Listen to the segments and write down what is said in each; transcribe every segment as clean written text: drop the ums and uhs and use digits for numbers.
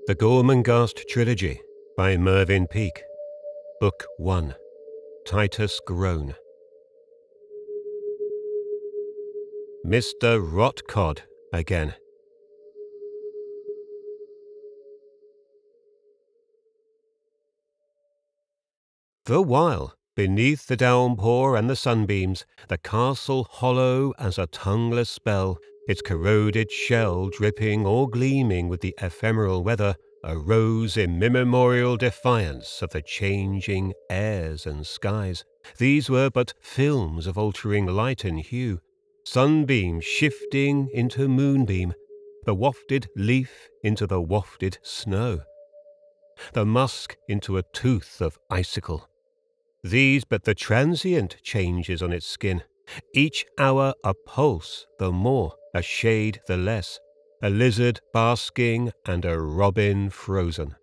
The Gormenghast Trilogy by Mervyn Peake. Book 1. Titus Groan. Mr. Rottcodd again. The while, beneath the downpour and the sunbeams, the castle hollow as a tongueless spell, its corroded shell dripping or gleaming with the ephemeral weather, arose in immemorial defiance of the changing airs and skies. These were but films of altering light and hue, sunbeam shifting into moonbeam, the wafted leaf into the wafted snow, the musk into a tooth of icicle. These but the transient changes on its skin, each hour a pulse the more, a shade the less, a lizard basking and a robin frozen.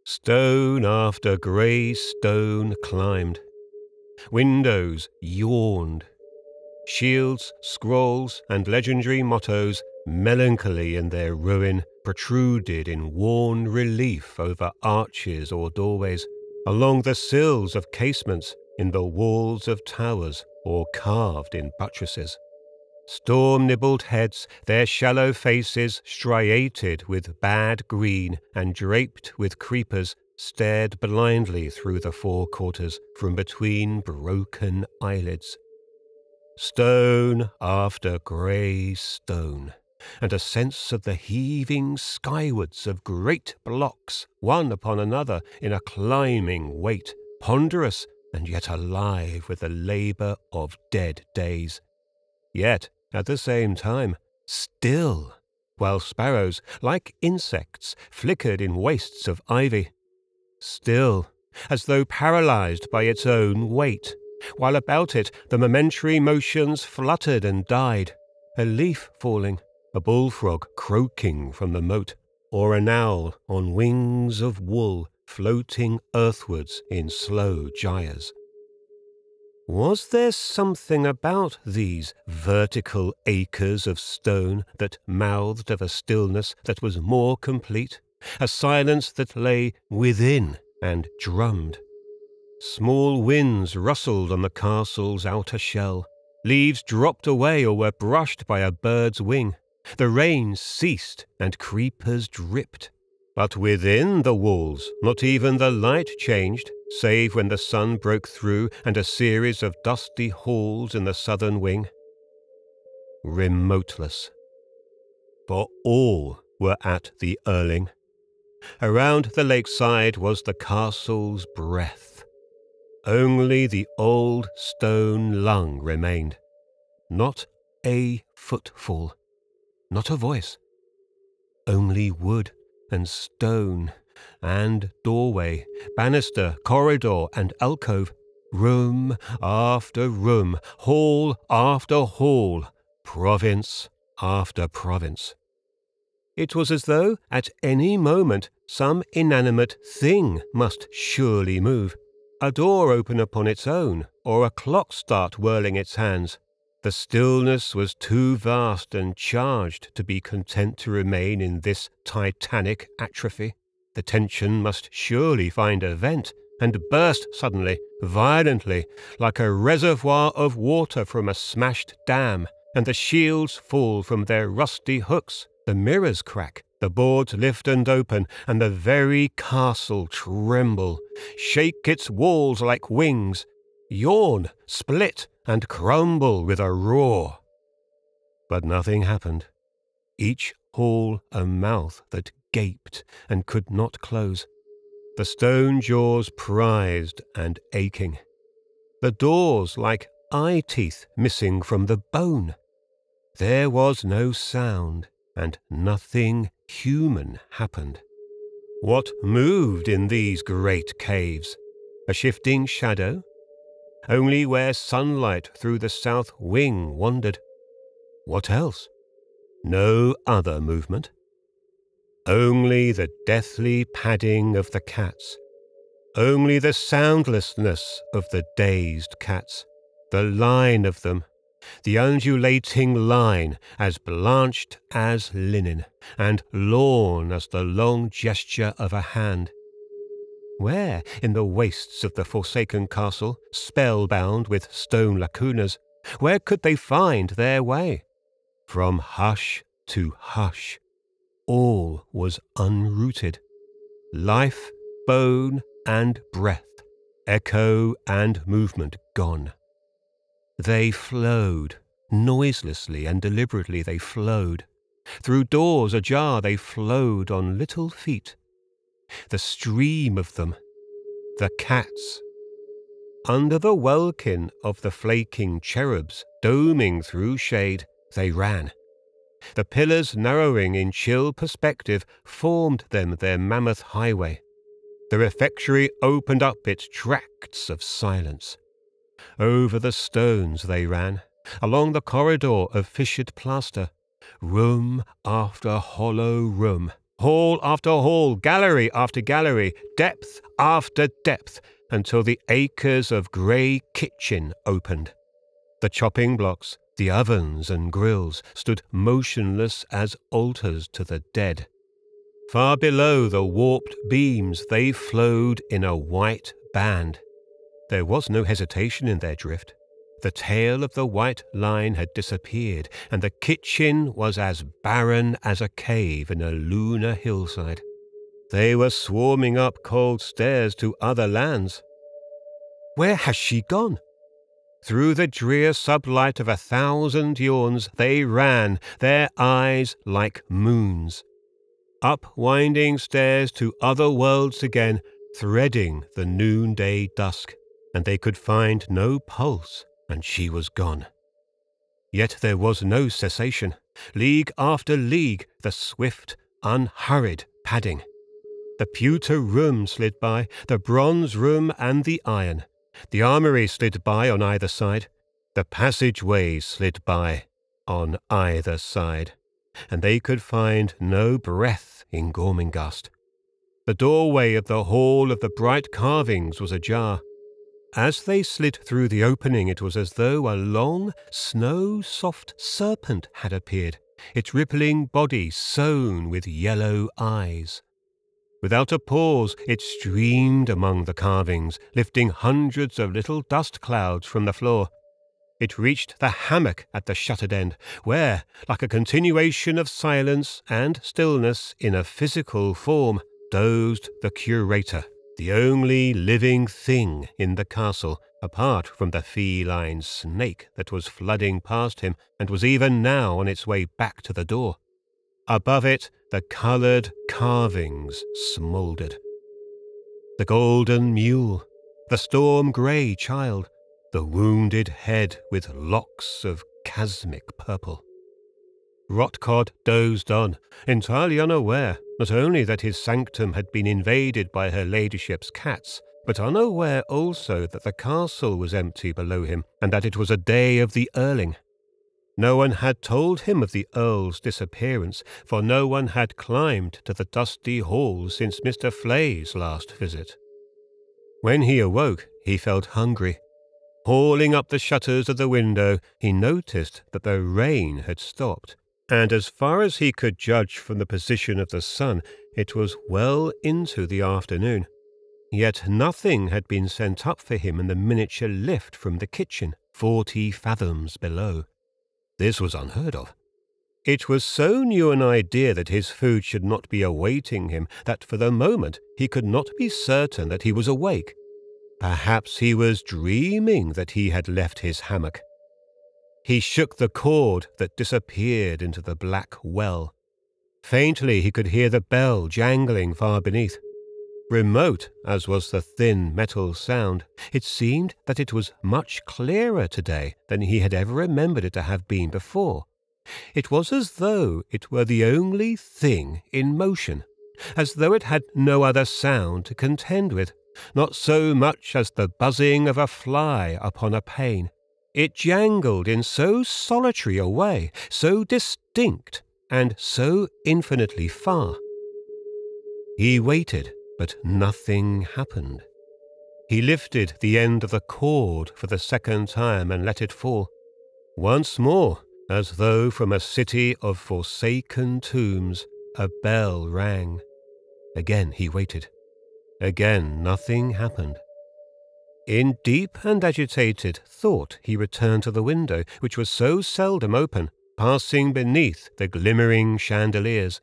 Stone after grey stone climbed. Windows yawned. Shields, scrolls, and legendary mottos, melancholy in their ruin, protruded in worn relief over arches or doorways, along the sills of casements, in the walls of towers, or carved in buttresses. Storm-nibbled heads, their shallow faces striated with bad green and draped with creepers, stared blindly through the four quarters from between broken eyelids. Stone after grey stone, and a sense of the heaving skywards of great blocks, one upon another, in a climbing weight, ponderous and yet alive with the labour of dead days. Yet, at the same time, still, while sparrows, like insects, flickered in wastes of ivy. Still, as though paralysed by its own weight, while about it the momentary motions fluttered and died, a leaf falling, a bullfrog croaking from the moat, or an owl on wings of wool floating earthwards in slow gyres. Was there something about these vertical acres of stone that mouthed of a stillness that was more complete, a silence that lay within and drummed? Small winds rustled on the castle's outer shell. Leaves dropped away or were brushed by a bird's wing. The rain ceased and creepers dripped. But within the walls, not even the light changed, save when the sun broke through and a series of dusty halls in the southern wing. Remoteless. For all were at the Erling. Around the lakeside was the castle's breath. Only the old stone lung remained. Not a footfall. Not a voice. Only wood and stone and doorway, banister, corridor, and alcove, room after room, hall after hall, province after province. It was as though at any moment some inanimate thing must surely move, a door open upon its own, or a clock start whirling its hands. The stillness was too vast and charged to be content to remain in this titanic atrophy. The tension must surely find a vent, and burst suddenly, violently, like a reservoir of water from a smashed dam, and the shields fall from their rusty hooks, the mirrors crack, the boards lift and open, and the very castle tremble, shake its walls like wings, yawn, split, and crumble with a roar. But nothing happened. Each hall a mouth that gaped and could not close. The stone jaws prized and aching. The doors like eye teeth missing from the bone. There was no sound, and nothing human happened. What moved in these great caves? A shifting shadow? Only where sunlight through the south wing wandered. What else? No other movement. Only the deathly padding of the cats. Only the soundlessness of the dazed cats. The line of them, the undulating line as blanched as linen, and lorn as the long gesture of a hand. Where, in the wastes of the forsaken castle, spellbound with stone lacunas, where could they find their way? From hush to hush, all was unrooted. Life, bone, and breath, echo and movement gone. They flowed, noiselessly and deliberately they flowed. Through doors ajar they flowed on little feet. The stream of them, the cats. Under the welkin of the flaking cherubs, doming through shade, they ran. The pillars narrowing in chill perspective formed them their mammoth highway. The refectory opened up its tracts of silence. Over the stones they ran, along the corridor of fissured plaster, room after hollow room, hall after hall, gallery after gallery, depth after depth, until the acres of grey kitchen opened. The chopping blocks, the ovens and grills stood motionless as altars to the dead. Far below the warped beams they flowed in a white band. There was no hesitation in their drift. The tail of the white line had disappeared, and the kitchen was as barren as a cave in a lunar hillside. They were swarming up cold stairs to other lands. Where has she gone? Through the drear sublight of 1,000 yawns they ran, their eyes like moons. Up winding stairs to other worlds again, threading the noonday dusk, and they could find no pulse, and she was gone. Yet there was no cessation. League after league, the swift, unhurried padding. The pewter room slid by, the bronze room and the iron. The armoury slid by on either side. The passageways slid by on either side. And they could find no breath in Gormenghast. The doorway of the Hall of the Bright Carvings was ajar. As they slid through the opening, it was as though a long, snow-soft serpent had appeared, its rippling body sown with yellow eyes. Without a pause, it streamed among the carvings, lifting hundreds of little dust clouds from the floor. It reached the hammock at the shuttered end, where, like a continuation of silence and stillness in a physical form, dozed the curator, the only living thing in the castle, apart from the feline snake that was flooding past him and was even now on its way back to the door. Above it, the coloured carvings smouldered. The golden mule, the storm-grey child, the wounded head with locks of chasmic purple. Rottcodd dozed on, entirely unaware not only that his sanctum had been invaded by her ladyship's cats, but unaware also that the castle was empty below him, and that it was a day of the Earling. No one had told him of the Earl's disappearance, for no one had climbed to the dusty hall since Mr. Flay's last visit. When he awoke, he felt hungry. Hauling up the shutters of the window, he noticed that the rain had stopped, and as far as he could judge from the position of the sun, it was well into the afternoon. Yet nothing had been sent up for him in the miniature lift from the kitchen, 40 fathoms below. This was unheard of. It was so new an idea that his food should not be awaiting him that for the moment he could not be certain that he was awake. Perhaps he was dreaming that he had left his hammock. He shook the cord that disappeared into the black well. Faintly he could hear the bell jangling far beneath. Remote as was the thin metal sound, it seemed that it was much clearer today than he had ever remembered it to have been before. It was as though it were the only thing in motion, as though it had no other sound to contend with, not so much as the buzzing of a fly upon a pane. It jangled in so solitary a way, so distinct, and so infinitely far. He waited, but nothing happened. He lifted the end of the cord for the second time and let it fall. Once more, as though from a city of forsaken tombs, a bell rang. Again he waited. Again nothing happened. In deep and agitated thought he returned to the window, which was so seldom open, passing beneath the glimmering chandeliers.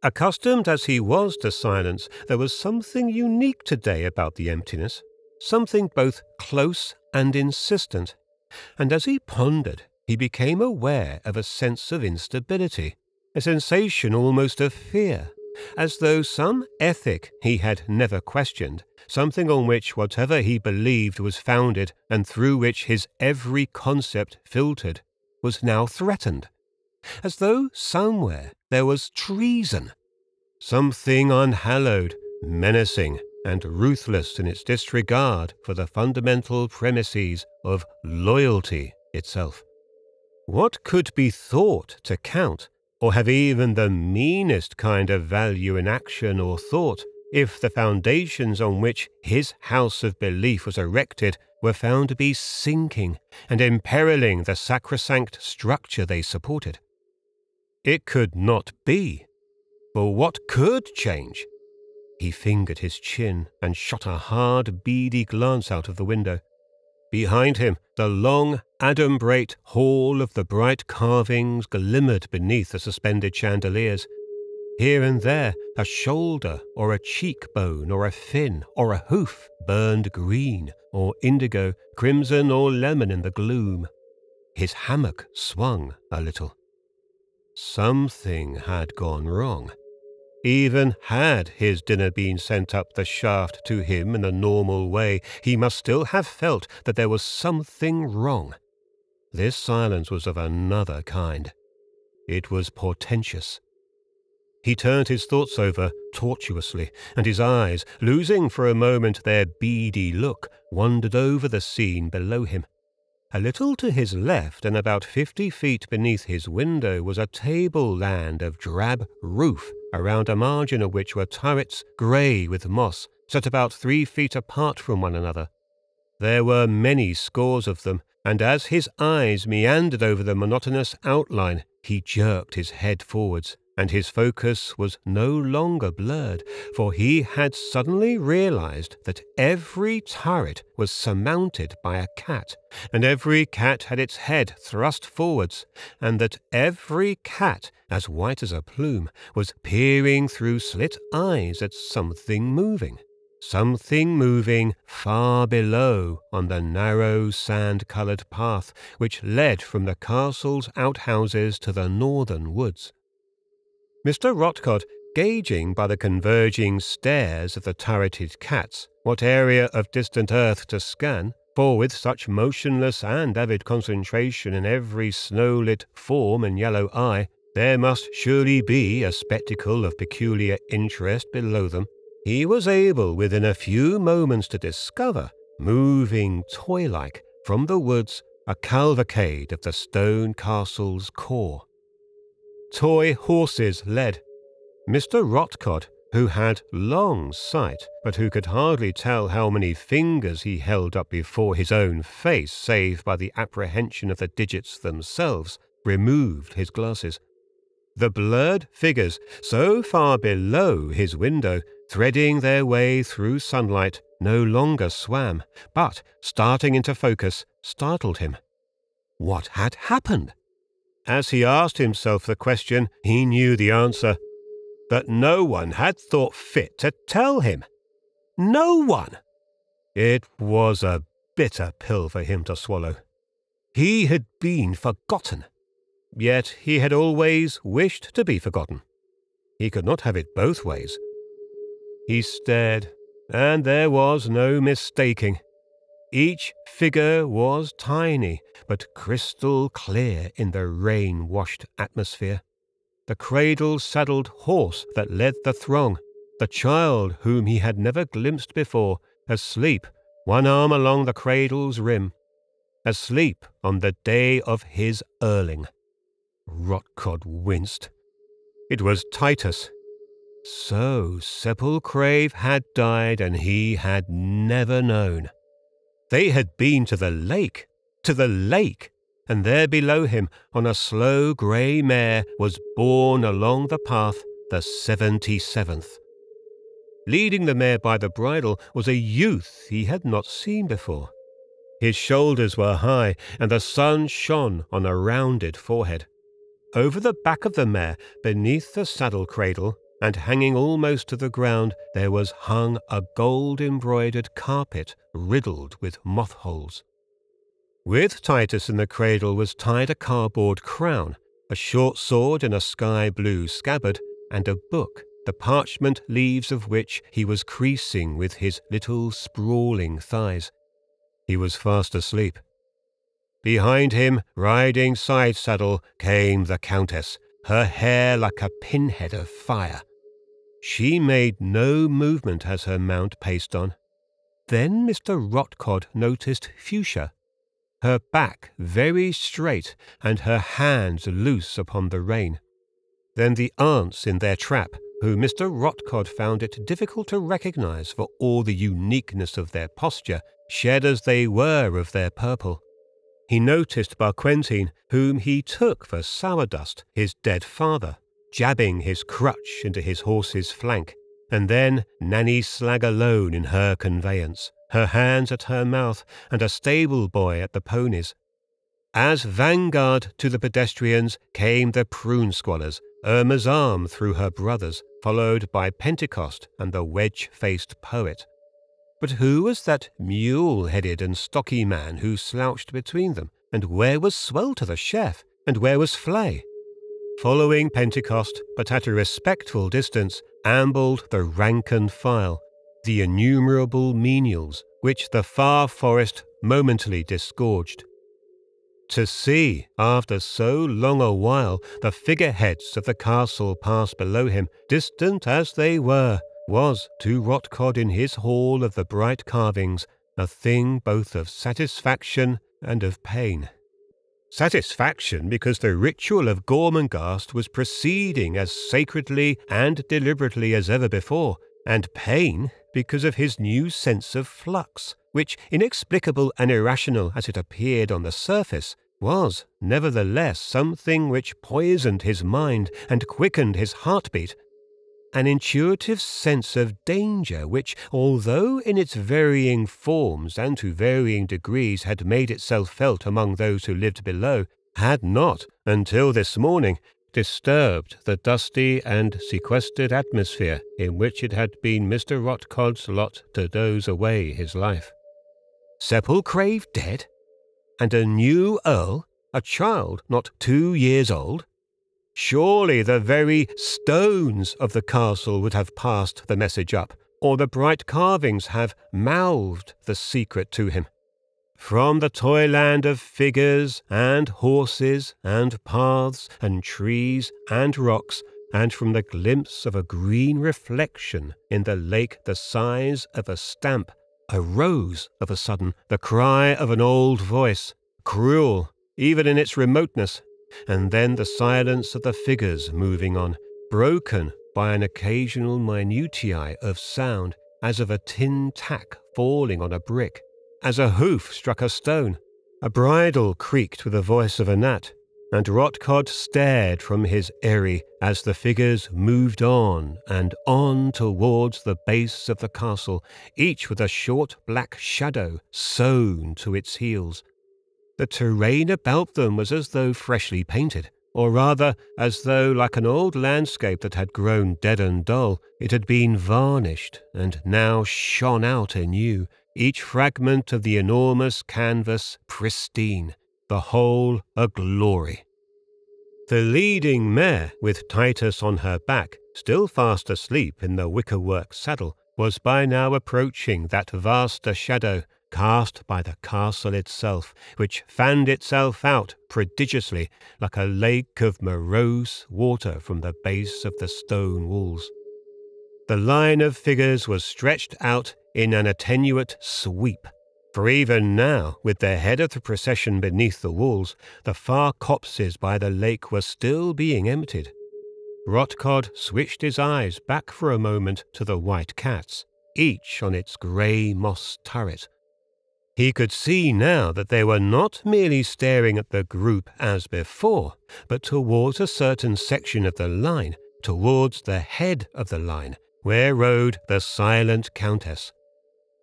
Accustomed as he was to silence, there was something unique today about the emptiness, something both close and insistent, and as he pondered, he became aware of a sense of instability, a sensation almost of fear, as though some ethic he had never questioned, something on which whatever he believed was founded and through which his every concept filtered, was now threatened, as though somewhere there was treason, something unhallowed, menacing, and ruthless in its disregard for the fundamental premises of loyalty itself. What could be thought to count, or have even the meanest kind of value in action or thought, if the foundations on which his house of belief was erected were found to be sinking and imperiling the sacrosanct structure they supported? It could not be. For what could change? He fingered his chin and shot a hard, beady glance out of the window. Behind him, the long, adumbrate hall of the bright carvings glimmered beneath the suspended chandeliers. Here and there, a shoulder or a cheekbone or a fin or a hoof burned green or indigo, crimson or lemon in the gloom. His hammock swung a little. Something had gone wrong. Even had his dinner been sent up the shaft to him in the normal way, he must still have felt that there was something wrong. This silence was of another kind. It was portentous. He turned his thoughts over tortuously, and his eyes, losing for a moment their beady look, wandered over the scene below him. A little to his left and about 50 feet beneath his window was a tableland of drab roof, around a margin of which were turrets grey with moss, set about 3 feet apart from one another. There were many scores of them, and as his eyes meandered over the monotonous outline, he jerked his head forwards, and his focus was no longer blurred, for he had suddenly realized that every turret was surmounted by a cat, and every cat had its head thrust forwards, and that every cat, as white as a plume, was peering through slit eyes at something moving far below on the narrow sand-coloured path which led from the castle's outhouses to the northern woods. Mr. Rottcodd, gauging by the converging stares of the turreted cats what area of distant earth to scan, for with such motionless and avid concentration in every snow-lit form and yellow eye, there must surely be a spectacle of peculiar interest below them, he was able within a few moments to discover, moving toy-like from the woods, a cavalcade of the stone castle's core. Toy horses led. Mr. Rottcodd, who had long sight, but who could hardly tell how many fingers he held up before his own face, save by the apprehension of the digits themselves, removed his glasses. The blurred figures, so far below his window, threading their way through sunlight, no longer swam, but, starting into focus, startled him. What had happened? As he asked himself the question, he knew the answer. That no one had thought fit to tell him. No one! It was a bitter pill for him to swallow. He had been forgotten. Yet he had always wished to be forgotten. He could not have it both ways. He stared, and there was no mistaking. Each figure was tiny, but crystal clear in the rain-washed atmosphere. The cradle-saddled horse that led the throng, the child whom he had never glimpsed before, asleep, one arm along the cradle's rim, asleep on the day of his Erling. Rottcodd winced. It was Titus. So Sepulchrave had died, and he had never known. They had been to the lake, and there below him, on a slow grey mare, was borne along the path the 77th. Leading the mare by the bridle was a youth he had not seen before. His shoulders were high, and the sun shone on a rounded forehead. Over the back of the mare, beneath the saddle cradle, and hanging almost to the ground, there was hung a gold-embroidered carpet riddled with moth-holes. With Titus in the cradle was tied a cardboard crown, a short sword in a sky-blue scabbard, and a book, the parchment leaves of which he was creasing with his little sprawling thighs. He was fast asleep. Behind him, riding side-saddle, came the Countess, her hair like a pinhead of fire. She made no movement as her mount paced on. Then Mr. Rottcodd noticed Fuchsia, her back very straight and her hands loose upon the rein. Then the aunts in their trap, who Mr. Rottcodd found it difficult to recognise for all the uniqueness of their posture, shed as they were of their purple. He noticed Barquentine, whom he took for Sourdust, his dead father, jabbing his crutch into his horse's flank, and then Nanny Slag alone in her conveyance, her hands at her mouth, and a stable boy at the ponies. As vanguard to the pedestrians came the prune-squallers, Irma's arm through her brothers, followed by Pentecost and the wedge-faced poet. But who was that mule-headed and stocky man who slouched between them, and where was Swelter the chef, and where was Flay? Following Pentecost, but at a respectful distance, ambled the rank and file, the innumerable menials, which the far forest momentarily disgorged. To see, after so long a while, the figureheads of the castle pass below him, distant as they were, was, to Rottcodd in his hall of the bright carvings, a thing both of satisfaction and of pain. Satisfaction because the ritual of Gormenghast was proceeding as sacredly and deliberately as ever before, and pain because of his new sense of flux, which, inexplicable and irrational as it appeared on the surface, was, nevertheless, something which poisoned his mind and quickened his heartbeat. An intuitive sense of danger which, although in its varying forms and to varying degrees had made itself felt among those who lived below, had not, until this morning, disturbed the dusty and sequestered atmosphere in which it had been Mr. Rottcodd's lot to doze away his life. Sepulchrave dead? And a new earl, a child not 2 years old? Surely the very stones of the castle would have passed the message up, or the bright carvings have mouthed the secret to him. From the toyland of figures and horses and paths and trees and rocks, and from the glimpse of a green reflection in the lake the size of a stamp, arose of a sudden the cry of an old voice, cruel even in its remoteness, and then the silence of the figures moving on, broken by an occasional minutiae of sound, as of a tin tack falling on a brick, as a hoof struck a stone. A bridle creaked with the voice of a gnat, and Rottcodd stared from his eyrie as the figures moved on and on towards the base of the castle, each with a short black shadow sewn to its heels. The terrain about them was as though freshly painted, or rather as though, like an old landscape that had grown dead and dull, it had been varnished and now shone out anew, each fragment of the enormous canvas pristine, the whole a glory. The leading mare, with Titus on her back, still fast asleep in the wickerwork saddle, was by now approaching that vaster shadow cast by the castle itself, which fanned itself out prodigiously like a lake of morose water from the base of the stone walls. The line of figures was stretched out in an attenuate sweep, for even now, with the head of the procession beneath the walls, the far copses by the lake were still being emptied. Rottcodd switched his eyes back for a moment to the white cats, each on its grey moss turret. He could see now that they were not merely staring at the group as before, but towards a certain section of the line, towards the head of the line, where rode the silent Countess.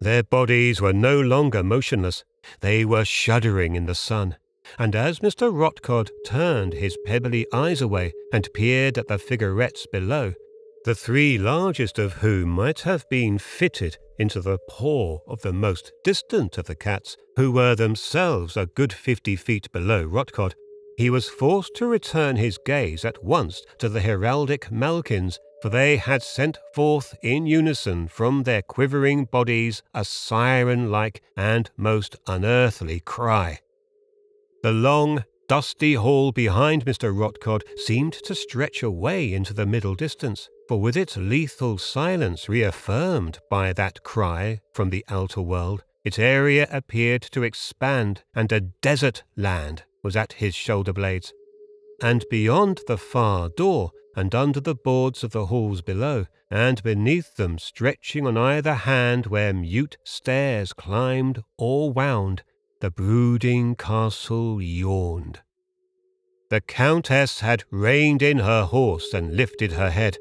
Their bodies were no longer motionless, they were shuddering in the sun, and as Mr. Rottcodd turned his pebbly eyes away and peered at the figurettes below, the three largest of whom might have been fitted into the paw of the most distant of the cats, who were themselves a good 50 feet below Rottcodd, he was forced to return his gaze at once to the heraldic Malkins, for they had sent forth in unison from their quivering bodies a siren-like and most unearthly cry. The long, dusty hall behind Mr. Rottcodd seemed to stretch away into the middle distance, for with its lethal silence reaffirmed by that cry from the outer world, its area appeared to expand, and a desert land was at his shoulder blades. And beyond the far door, and under the boards of the halls below, and beneath them stretching on either hand where mute stairs climbed or wound, the brooding castle yawned. The Countess had reined in her horse and lifted her head.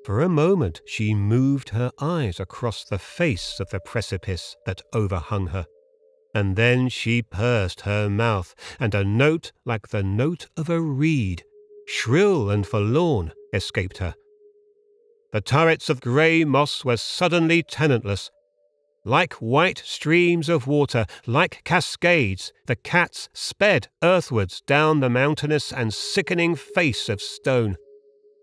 For a moment she moved her eyes across the face of the precipice that overhung her, and then she pursed her mouth, and a note like the note of a reed, shrill and forlorn, escaped her. The turrets of grey moss were suddenly tenantless. Like white streams of water, like cascades, the cats sped earthwards down the mountainous and sickening face of stone.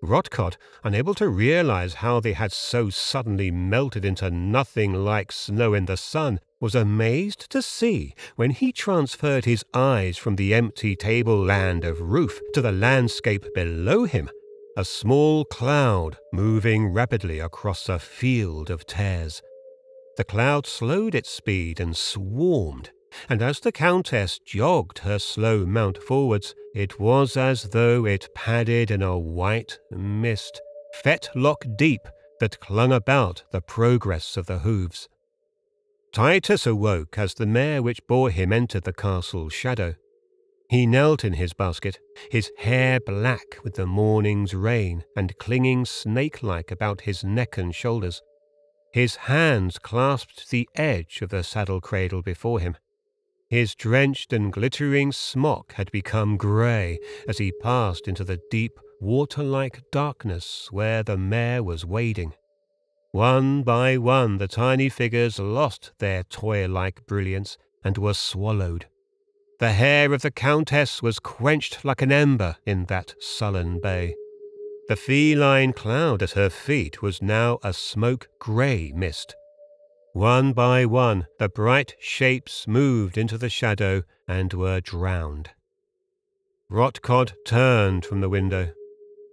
Rottcodd, unable to realize how they had so suddenly melted into nothing like snow in the sun, was amazed to see, when he transferred his eyes from the empty tableland of roof to the landscape below him, a small cloud moving rapidly across a field of tares. The cloud slowed its speed and swarmed, and as the Countess jogged her slow mount forwards, it was as though it padded in a white mist, fetlock deep, that clung about the progress of the hooves. Titus awoke as the mare which bore him entered the castle's shadow. He knelt in his basket, his hair black with the morning's rain and clinging snake-like about his neck and shoulders. His hands clasped the edge of the saddle-cradle before him. His drenched and glittering smock had become grey as he passed into the deep, water-like darkness where the mare was wading. One by one the tiny figures lost their toy-like brilliance and were swallowed. The hair of the Countess was quenched like an ember in that sullen bay. The feline cloud at her feet was now a smoke-grey mist. One by one, the bright shapes moved into the shadow and were drowned. Rottcodd turned from the window.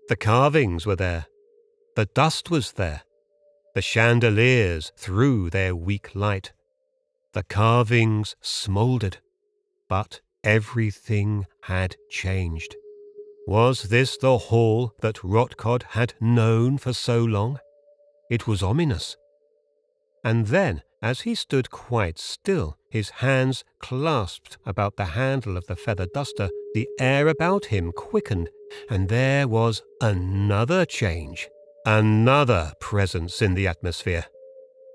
The carvings were there. The dust was there. The chandeliers threw their weak light. The carvings smouldered. But everything had changed. Was this the hall that Rottcodd had known for so long? It was ominous. And then, as he stood quite still, his hands clasped about the handle of the feather duster, the air about him quickened, and there was another change, another presence in the atmosphere.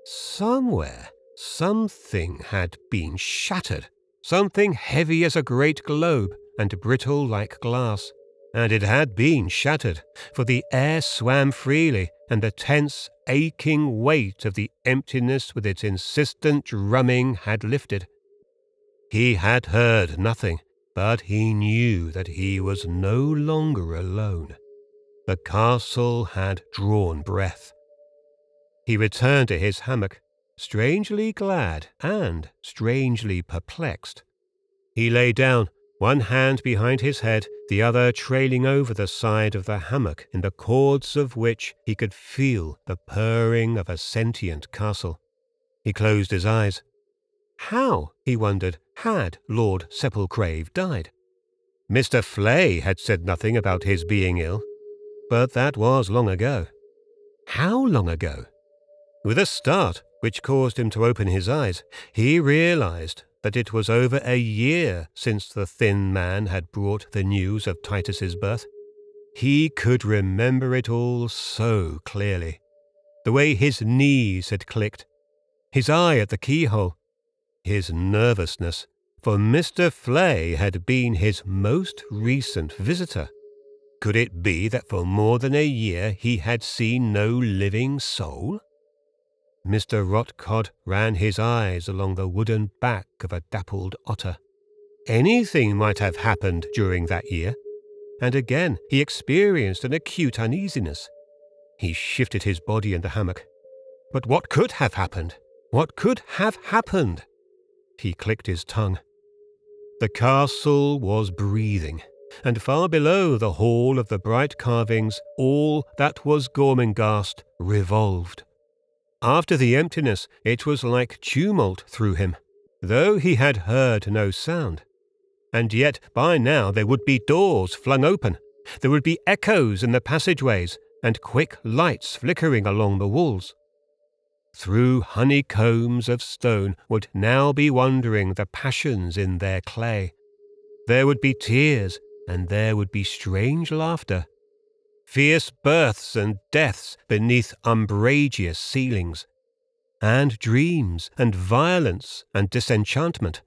Somewhere, something had been shattered, something heavy as a great globe and brittle like glass. And it had been shattered, for the air swam freely, and the tense, aching weight of the emptiness with its insistent drumming had lifted. He had heard nothing, but he knew that he was no longer alone. The castle had drawn breath. He returned to his hammock, strangely glad and strangely perplexed. He lay down, one hand behind his head, the other trailing over the side of the hammock, in the cords of which he could feel the purring of a sentient castle. He closed his eyes. How, he wondered, had Lord Sepulchrave died? Mr. Flay had said nothing about his being ill, but that was long ago. How long ago? With a start, which caused him to open his eyes. He realized that it was over a year since the thin man had brought the news of Titus's birth. He could remember it all so clearly. The way his knees had clicked, his eye at the keyhole, his nervousness, for Mr. Flay had been his most recent visitor. Could it be that for more than a year he had seen no living soul? Mr. Rottcodd ran his eyes along the wooden back of a dappled otter. Anything might have happened during that year, and again he experienced an acute uneasiness. He shifted his body in the hammock. But what could have happened? What could have happened? He clicked his tongue. The castle was breathing, and far below the hall of the bright carvings, all that was Gormenghast revolved. After the emptiness, it was like tumult through him, though he had heard no sound. And yet by now there would be doors flung open, there would be echoes in the passageways, and quick lights flickering along the walls. Through honeycombs of stone would now be wandering the passions in their clay. There would be tears, and there would be strange laughter. Fierce births and deaths beneath umbrageous ceilings, and dreams and violence and disenchantment.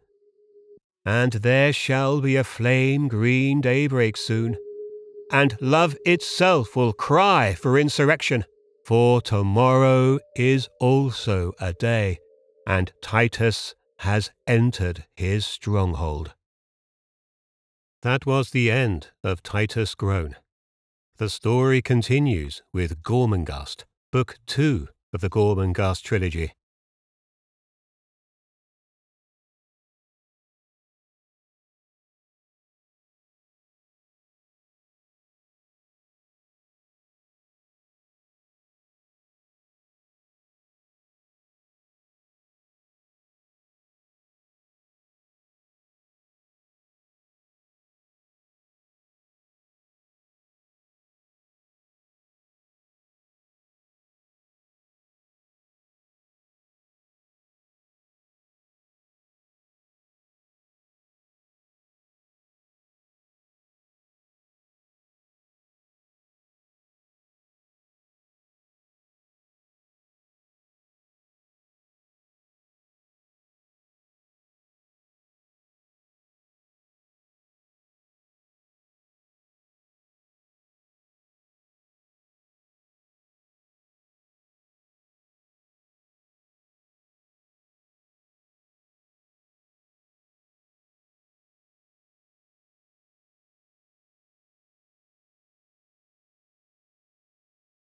And there shall be a flame-green daybreak soon, and love itself will cry for insurrection, for tomorrow is also a day, and Titus has entered his stronghold. That was the end of Titus Groan. The story continues with Gormenghast, Book 2 of the Gormenghast Trilogy.